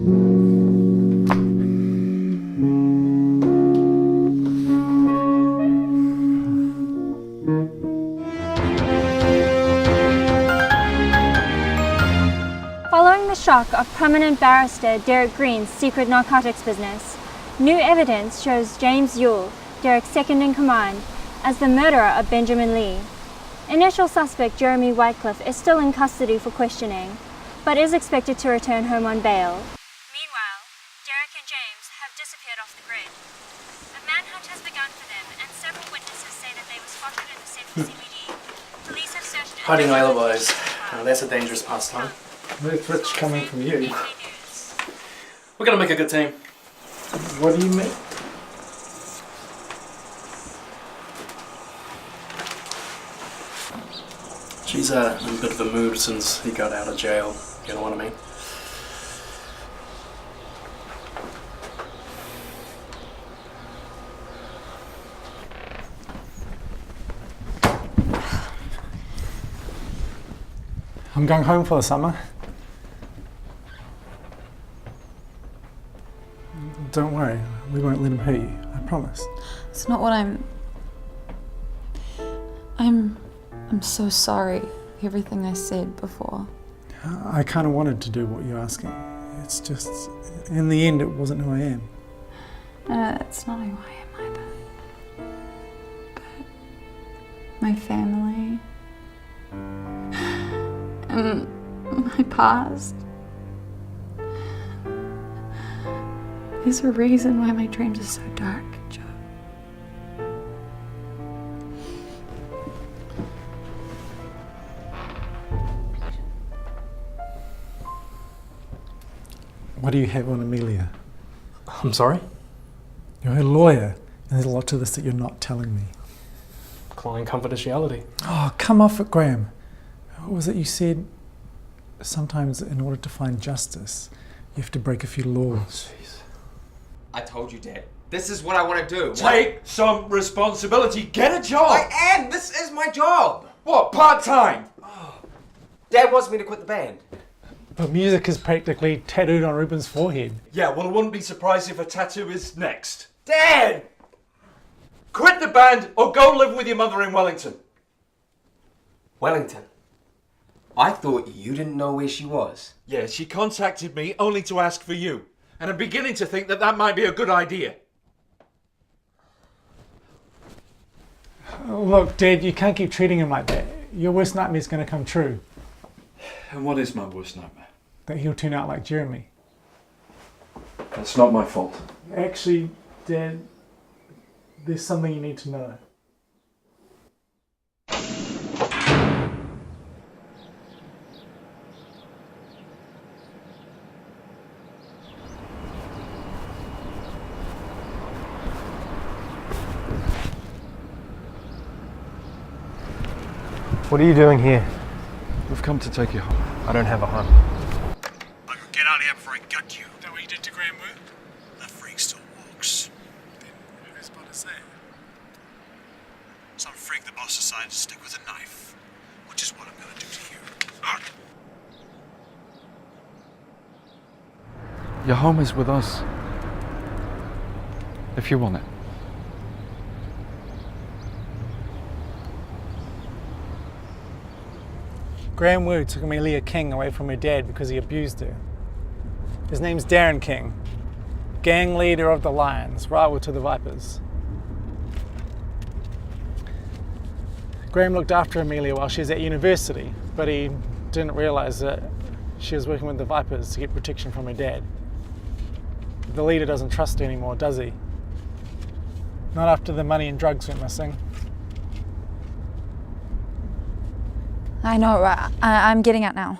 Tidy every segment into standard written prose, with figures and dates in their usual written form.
Following the shock of prominent barrister Derek Green's secret narcotics business, new evidence shows James Yule, Derek's second-in-command, as the murderer of Benjamin Lee. Initial suspect Jeremy Whitecliffe is still in custody for questioning, but is expected to return home on bail. Meanwhile, Derek and James have disappeared off the grid. A manhunt has begun for them, and several witnesses say that they were spotted in the central CBD. Police have searched... Hiding alibis. Now that's a dangerous pastime. No threats coming from you. We're gonna make a good team. What do you mean? She's in a bit of a mood since he got out of jail. You know what I mean? I'm going home for the summer. Don't worry, we won't let him hurt you, I promise. It's not what I'm so sorry for everything I said before. I kind of wanted to do what you're asking. It's just, in the end, it wasn't who I am. No, that's not who I am either. But my family and my past. There's a reason why my dreams are so dark, Joe. What do you have on Amelia? I'm sorry? You're her lawyer, and there's a lot to this that you're not telling me. Client confidentiality. Oh, come off it, Graham. What was it you said? Sometimes in order to find justice, you have to break a few laws. Oh, jeez. I told you, Dad. This is what I want to do. Take some responsibility. Get a job. I am. This is my job. What, part-time? Dad wants me to quit the band. But music is practically tattooed on Ruben's forehead. Yeah, well, I wouldn't be surprised if a tattoo is next. Dad! Quit the band or go live with your mother in Wellington. Wellington. I thought you didn't know where she was. Yeah, she contacted me only to ask for you. And I'm beginning to think that that might be a good idea. Look, Dad, you can't keep treating him like that. Your worst nightmare's going to come true. And what is my worst nightmare? That he'll turn out like Jeremy. That's not my fault. Actually, Dad, there's something you need to know. What are you doing here? We've come to take you home. I don't have a home. I could get out of here before I gut you. Is that what you did to Graham Wu? That freak still walks. Then who's about to say it? Some freak the boss decided to stick with a knife, which is what I'm gonna do to you. Your home is with us. If you want it. Graham Wu took Amelia King away from her dad because he abused her. His name's Darren King, gang leader of the Lions, rival to the Vipers. Graham looked after Amelia while she was at university, but he didn't realize that she was working with the Vipers to get protection from her dad. The leader doesn't trust her anymore, does he? Not after the money and drugs went missing. I know, I'm getting out now.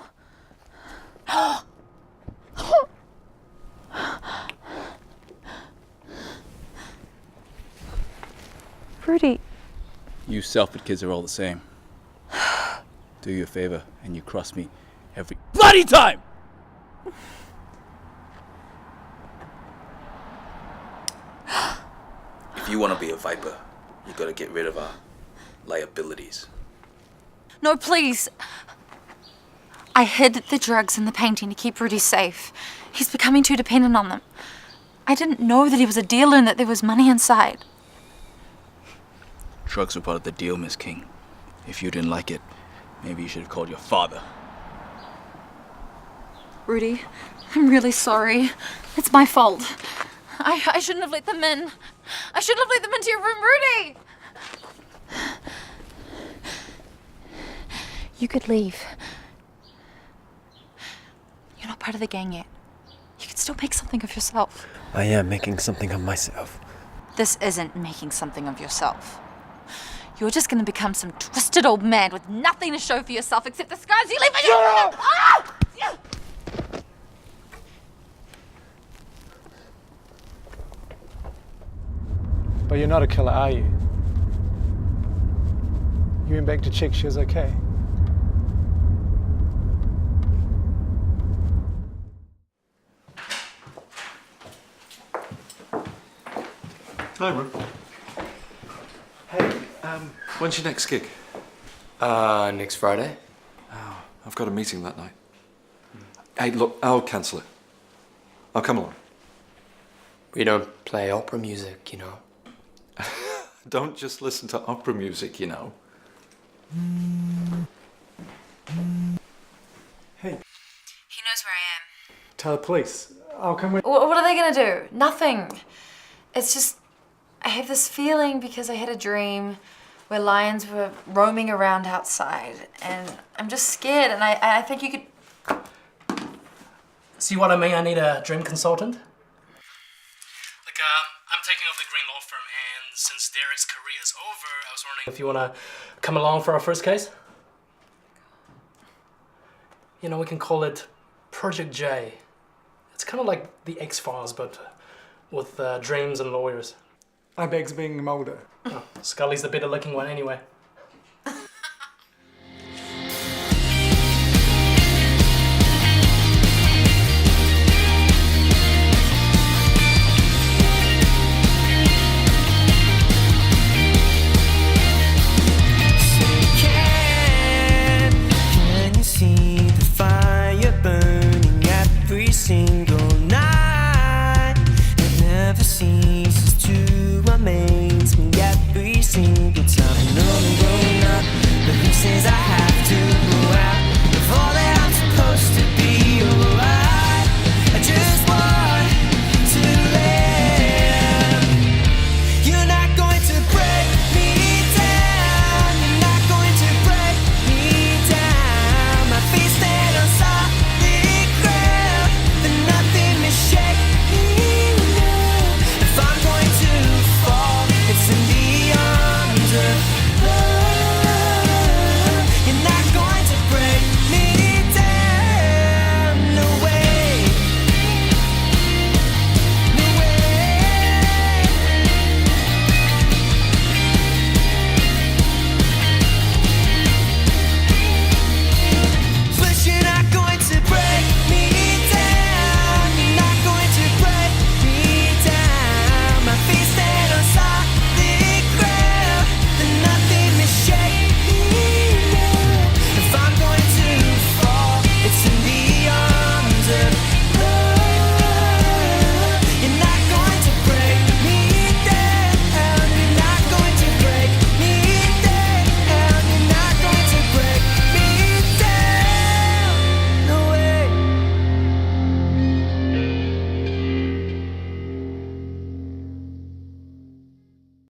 Rudy. You Selford kids are all the same. Do you a favor and you cross me every bloody time! If you want to be a Viper, you gotta get rid of our liabilities. No, please. I hid the drugs and the painting to keep Rudy safe. He's becoming too dependent on them. I didn't know that he was a dealer and that there was money inside. Drugs were part of the deal, Miss King. If you didn't like it, maybe you should have called your father. Rudy, I'm really sorry. It's my fault. I shouldn't have let them in. I shouldn't have let them into your room, Rudy! You could leave. You're not part of the gang yet. You can still make something of yourself. I am making something of myself. This isn't making something of yourself. You're just gonna become some twisted old man with nothing to show for yourself except the scars you leave on your... Ah! But you're not a killer, are you? You went back to check she was okay. Hi, Ru. Hey, when's your next gig? Next Friday. Oh, I've got a meeting that night. Hey, look, I'll cancel it. I'll come along. We don't play opera music, you know. Don't just listen to opera music, you know. Hey, He knows where I am. tell the police. I'll come with. What are they gonna do? Nothing. It's just, I have this feeling because I had a dream where lions were roaming around outside, and I'm just scared, and I think you could... See what I mean? I need a dream consultant. Look, I'm taking over the Green Law Firm, and since Derek's career is over, I was wondering if you want to come along for our first case? You know, we can call it Project J. It's kind of like the X-Files, but with dreams and lawyers. I beg's being Mulder. Oh, Scully's the better looking one anyway.